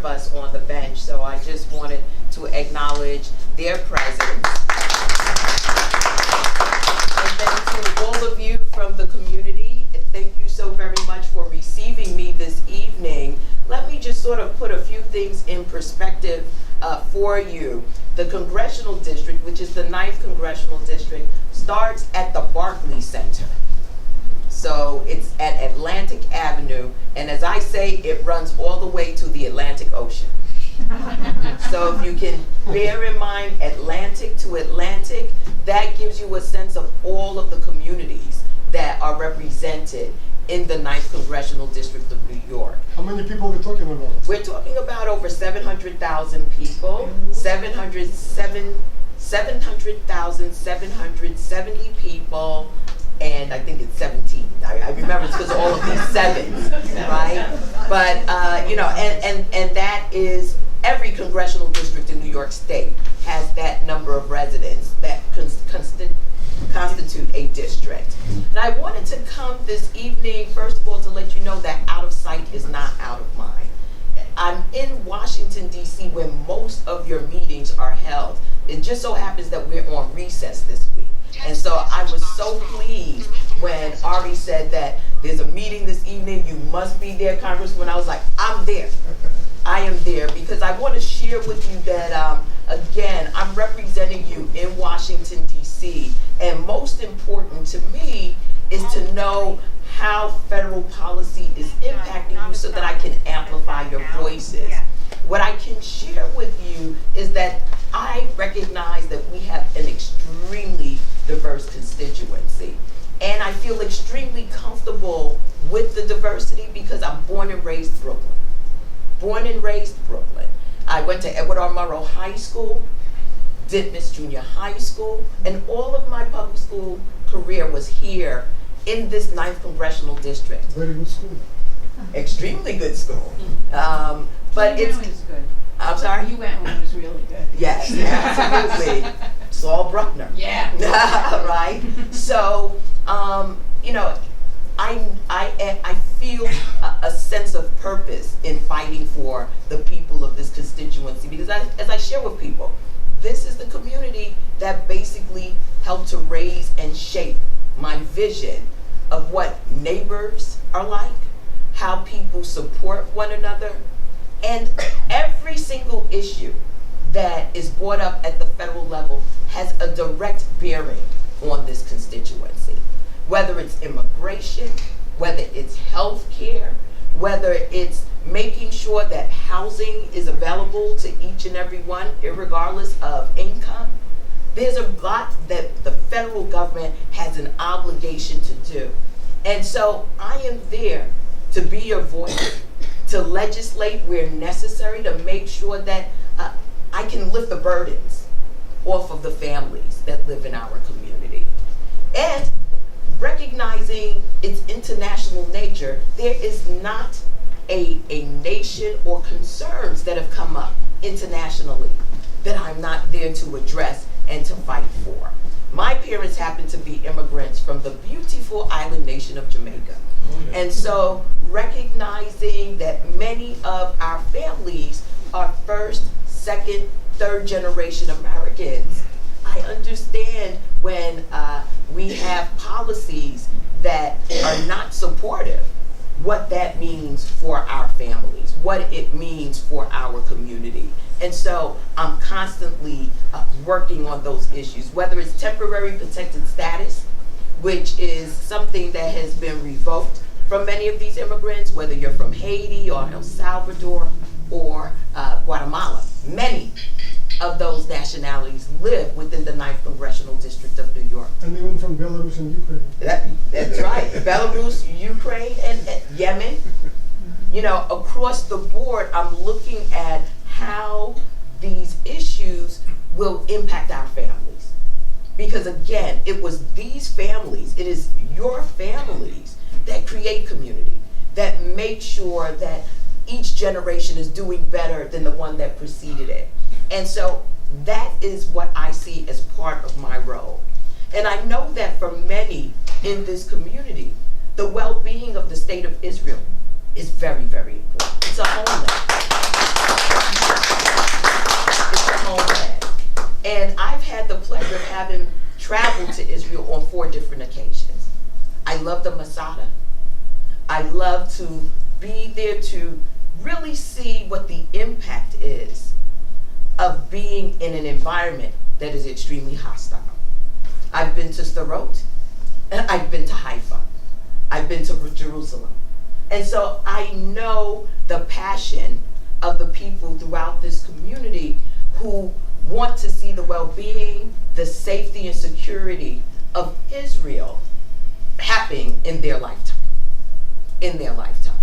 of us on the bench. So I just wanted to acknowledge their presence. And then to all of you from the community, thank you so very much for receiving me this evening. Let me just sort of put a few things in perspective for you. The congressional district, which is the 9th congressional district, starts at the Barclay Center. So it's at Atlantic Avenue, and as I say, it runs all the way to the Atlantic Ocean. So if you can bear in mind Atlantic to Atlantic, that gives you a sense of all of the communities that are represented in the 9th Congressional District of New York. How many people are we talking about? We're talking about over 700,000 people, 700,770 people, and I think it's 17. I remember it's because of all of these sevens, right? But, you know, and that is every congressional district in New York State has that number of residents that constitute a district. And I wanted to come this evening, first of all, to let you know that out of sight is not out of mind. I'm in Washington, D.C., where most of your meetings are held. It just so happens that we're on recess this week. And so I was so pleased when Ari said that there's a meeting this evening, you must be there, Congressman. I was like, I'm there. I am there because I want to share with you that, again, I'm representing you in Washington, D.C., and most important to me is to know how federal policy is impacting you so that I can amplify your voices. What I can share with you is that I recognize that we have an extremely diverse constituency. And I feel extremely comfortable with the diversity because I'm born and raised Brooklyn. Born and raised Brooklyn. I went to Edward R. Murrow High School, Ditmas Junior High School, and all of my public school career was here in this 9th Congressional District. Very good school. Extremely good school. But it's good. I'm sorry? You went when it was really good. Yes, absolutely. Saul Bruckner. Yeah. Right? So, you know, I feel a sense of purpose in fighting for the people of this constituency because as I share with people, this is the community that basically helped to raise and shape my vision of what neighbors are like, how people support one another, and every single issue that is brought up at the federal level has a direct bearing on this constituency. Whether it's immigration, whether it's health care, whether it's making sure that housing is available to each and every one, irregardless of income. There's a lot that the federal government has an obligation to do. And so I am there to be your voice, to legislate where necessary, to make sure that I can lift the burdens off of the families that live in our community. And recognizing its international nature, there is not a nation or concerns that have come up internationally that I'm not there to address and to fight for. My parents happen to be immigrants from the beautiful island nation of Jamaica. And so recognizing that many of our families are first, second, third generation Americans, I understand when we have policies that are not supportive, what that means for our families, what it means for our community. And so I'm constantly working on those issues, whether it's temporary protected status, which is something that has been revoked from many of these immigrants, whether you're from Haiti or El Salvador or Guatemala. Many of those nationalities live within the 9th Congressional District of New York. And even from Belarus and Ukraine. That's right. Belarus, Ukraine, and Yemen. You know, across the board, I'm looking at how these issues will impact our families. Because again, it was these families, it is your families that create community, that make sure that each generation is doing better than the one that preceded it. And so that is what I see as part of my role. And I know that for many in this community, the well-being of the state of Israel is very, very important. It's a homeland. It's the homeland. And I've had the pleasure of having traveled to Israel on 4 different occasions. I love the Masada. I love to be there to really see what the impact is of being in an environment that is extremely hostile. I've been to Sderot, and I've been to Haifa. I've been to Jerusalem. And so I know the passion of the people throughout this community who want to see the well-being, the safety and security of Israel happening in their lifetime. In their lifetime.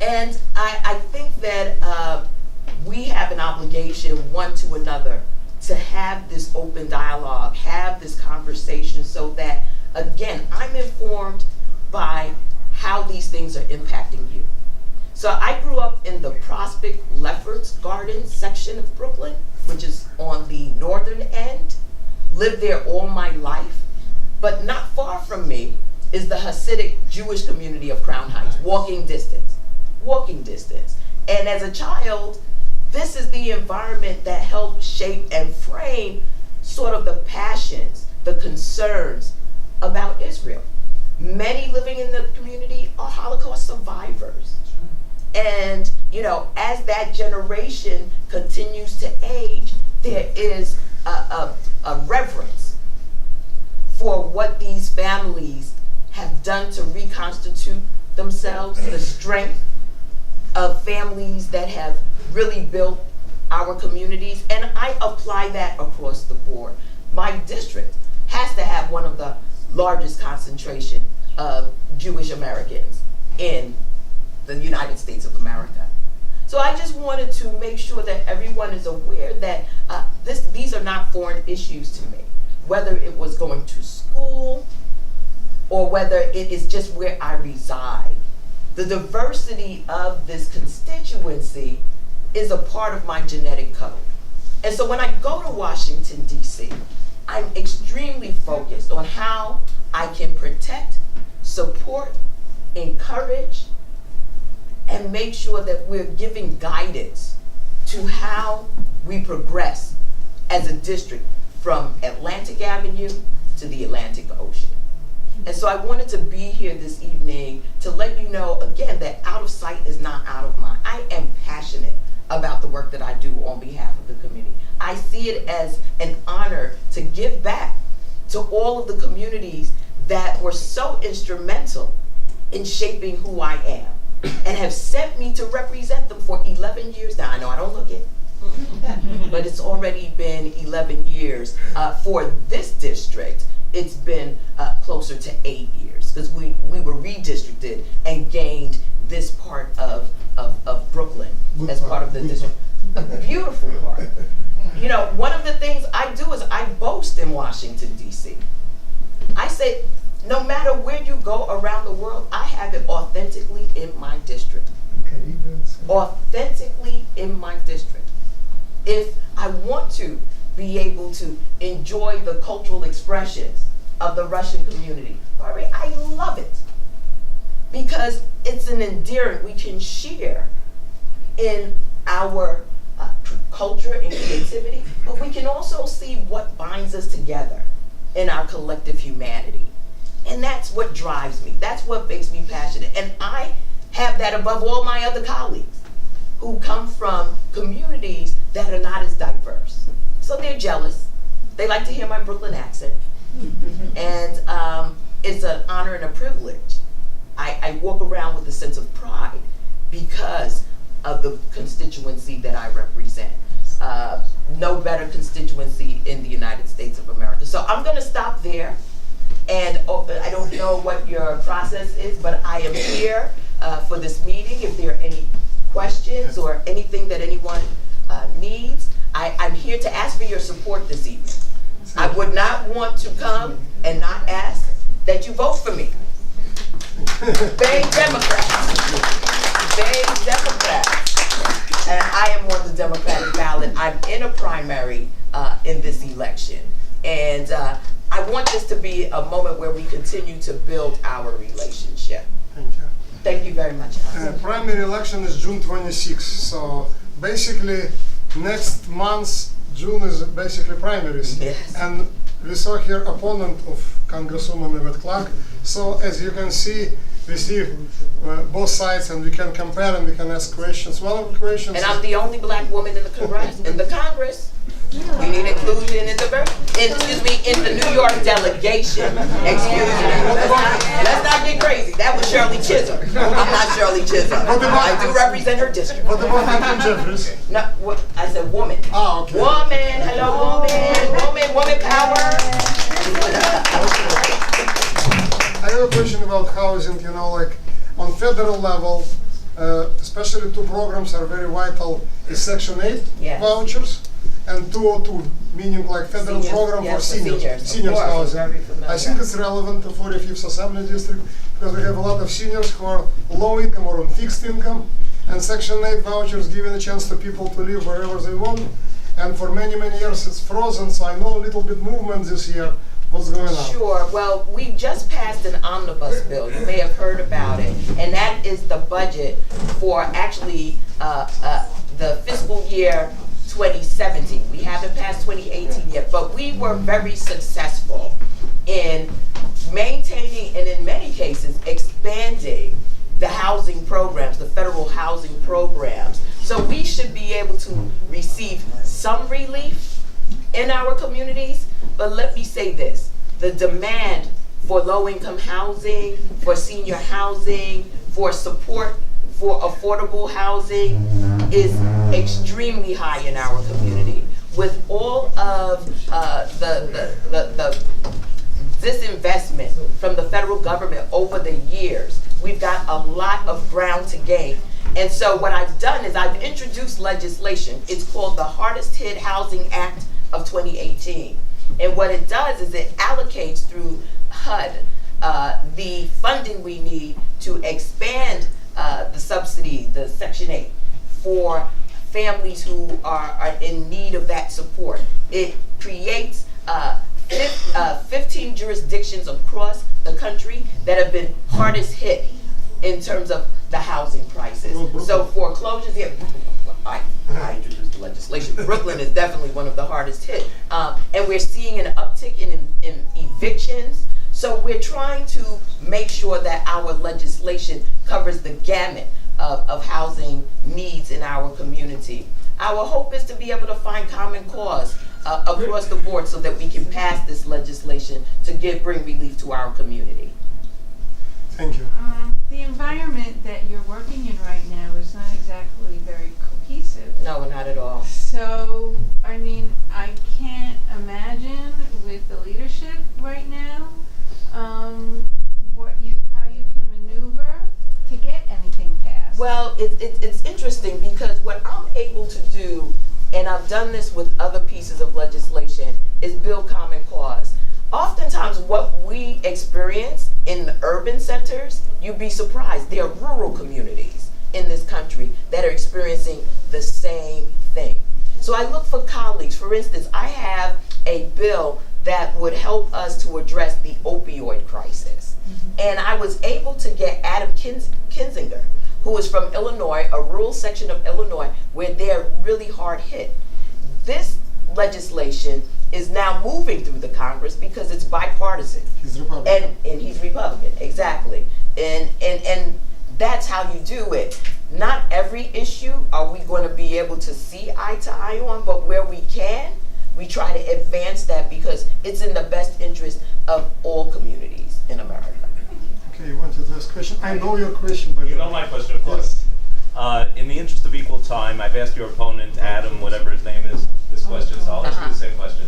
And I think that we have an obligation one to another to have this open dialogue, have this conversation so that, again, I'm informed by how these things are impacting you. So I grew up in the Prospect Lefferts Gardens section of Brooklyn, which is on the northern end. Lived there all my life. But not far from me is the Hasidic Jewish community of Crown Heights, walking distance. Walking distance. And as a child, this is the environment that helped shape and frame sort of the passions, the concerns about Israel. Many living in the community are Holocaust survivors. And, you know, as that generation continues to age, there is a reverence for what these families have done to reconstitute themselves, the strength of families that have really built our communities, and I apply that across the board. My district has to have one of the largest concentration of Jewish Americans in the United States of America. So I just wanted to make sure that everyone is aware that these are not foreign issues to me, whether it was going to school or whether it is just where I reside. The diversity of this constituency is a part of my genetic code. And so when I go to Washington, D.C., I'm extremely focused on how I can protect, support, encourage, and make sure that we're giving guidance to how we progress as a district from Atlantic Avenue to the Atlantic Ocean. And so I wanted to be here this evening to let you know, again, that out of sight is not out of mind. I am passionate about the work that I do on behalf of the community. I see it as an honor to give back to all of the communities that were so instrumental in shaping who I am and have sent me to represent them for 11 years now. I know I don't look it, but it's already been 11 years. For this district, it's been closer to 8 years because we were redistricted and gained this part of Brooklyn as part of the district. A beautiful part. You know, one of the things I do is I boast in Washington, D.C. I say, no matter where you go around the world, I have it authentically in my district. Authentically in my district. If I want to be able to enjoy the cultural expressions of the Russian community, I love it because it's an endearment we can share in our culture and creativity, but we can also see what binds us together in our collective humanity. And that's what drives me. That's what makes me passionate. And I have that above all my other colleagues who come from communities that are not as diverse. So they're jealous. They like to hear my Brooklyn accent. And it's an honor and a privilege. I walk around with a sense of pride because of the constituency that I represent. No better constituency in the United States of America. So I'm going to stop there. And I don't know what your process is, but I am here for this meeting. If there are any questions or anything that anyone needs, I'm here to ask for your support this evening. I would not want to come and not ask that you vote for me. They Democrats. They Democrats. And I am on the Democratic ballot. I'm in a primary in this election. And I want this to be a moment where we continue to build our relationship. Thank you. Thank you very much. Primary election is June 26th, so basically next month, June is basically primaries. Yes. And we saw here opponent of Congresswoman Yvette Clarke. So as you can see, we see both sides and we can compare and we can ask questions. One of the questions And I'm the only black woman in the Congress. We need inclusion in the New York delegation. Excuse me. Let's not get crazy. That was Shirley Chisholm. I'm not Shirley Chisholm. I do represent her district. What about Lincoln Jeffries? No, what, I said woman. Ah, okay. Woman, hello woman, woman power. I have a question about housing, you know, like on federal level, especially two programs are very vital, is Section 8 Yes. vouchers and 202, meaning like federal Seniors, program yes, for for seniors, seniors, of course, housing. very familiar. I think it's relevant to 45th Assembly District because we have a lot of seniors who are low income or on fixed income, and Section 8 vouchers giving a chance to people to live wherever they want. And for many, many years it's frozen, so I know a little bit movement this year. What's going on? Sure. Well, we just passed an omnibus bill. You may have heard about it, and that is the budget for actually the fiscal year 2017. We haven't passed 2018 yet, but we were very successful in maintaining and in many cases expanding the housing programs, the federal housing programs. So we should be able to receive some relief in our communities. But let me say this, the demand for low-income housing, for senior housing, for support for affordable housing is extremely high in our community. With all of the disinvestment from the federal government over the years, we've got a lot of ground to gain. And so what I've done is I've introduced legislation. It's called the Hardest Hit Housing Act of 2018. And what it does is it allocates through HUD the funding we need to expand the subsidy, the Section 8, for families who are in need of that support. It creates 15 jurisdictions across the country that have been hardest hit in terms of the housing crisis. So foreclosures, yeah, I introduced the legislation. Brooklyn is definitely one of the hardest hit. And we're seeing an uptick in evictions. So we're trying to make sure that our legislation covers the gamut of housing needs in our community. Our hope is to be able to find common cause across the board so that we can pass this legislation to bring relief to our community. Thank you. The environment that you're working in right now is not exactly very cohesive. No, not at all. So, I mean, I can't imagine with the leadership right now, how you can maneuver to get anything passed. Well, it's interesting because what I'm able to do, and I've done this with other pieces of legislation, is build common cause. Oftentimes what we experience in the urban centers, you'd be surprised, there are rural communities in this country that are experiencing the same thing. So I look for colleagues. For instance, I have a bill that would help us to address the opioid crisis. And I was able to get Adam Kinzinger, who is from Illinois, a rural section of Illinois, where they're really hard hit. This legislation is now moving through the Congress because it's bipartisan. He's Republican. And he's Republican, exactly. And that's how you do it. Not every issue are we going to be able to see eye to eye on, but where we can, we try to advance that because it's in the best interest of all communities in America. Okay, you wanted to ask a question? I know your question, but You know my question, of course. In the interest of equal time, I've asked your opponent, Adam, whatever his name is, this question, so I'll ask you the same question.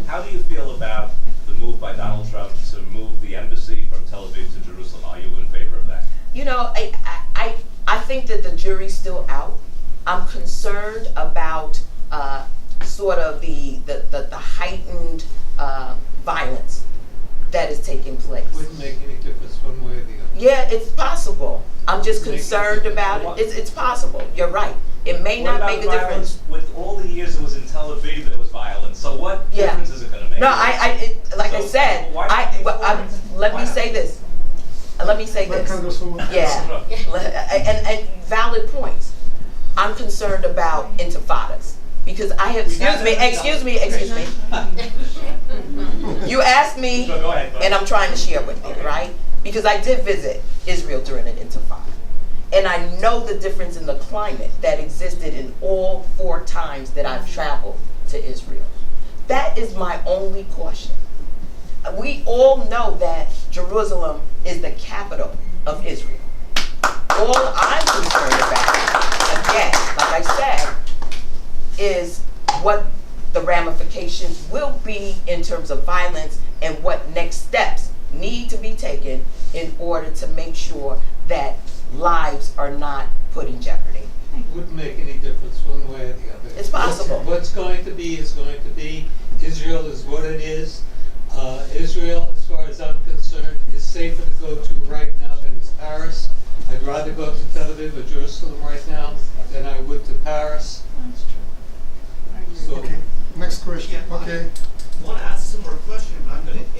How do you feel about the move by Donald Trump to move the embassy from Tel Aviv to Jerusalem? Are you in favor of that? You know, I think that the jury's still out. I'm concerned about sort of the heightened violence that is taking place. Wouldn't make any difference one way or the other. Yeah, it's possible. I'm just Make a concerned difference. about it. It's possible. You're right. It may What not about make a the difference. violence? With all the years it was in Tel Aviv, there was violence. So what Yeah. difference is it going to make? No, like I So said, why not be for it? let Why me not? say this. let me say Let this. Congresswoman. Yeah, and valid points. I'm concerned about intifadas because I have, excuse me. You asked me, So go ahead. and I'm trying to share with you, right? Because I did visit Israel during an intifada. And I know the difference in the climate that existed in all 4 times that I've traveled to Israel. That is my only caution. We all know that Jerusalem is the capital of Israel. All I'm concerned about, again, like I said, is what the ramifications will be in terms of violence and what next steps need to be taken in order to make sure that lives are not put in jeopardy. Wouldn't make any difference one way or the other. It's possible. What's going to be is going to be. Israel is what it is. Israel, as far as I'm concerned, is safer to go to right now than is Paris. I'd rather go to Tel Aviv or Jerusalem right now than I would to Paris.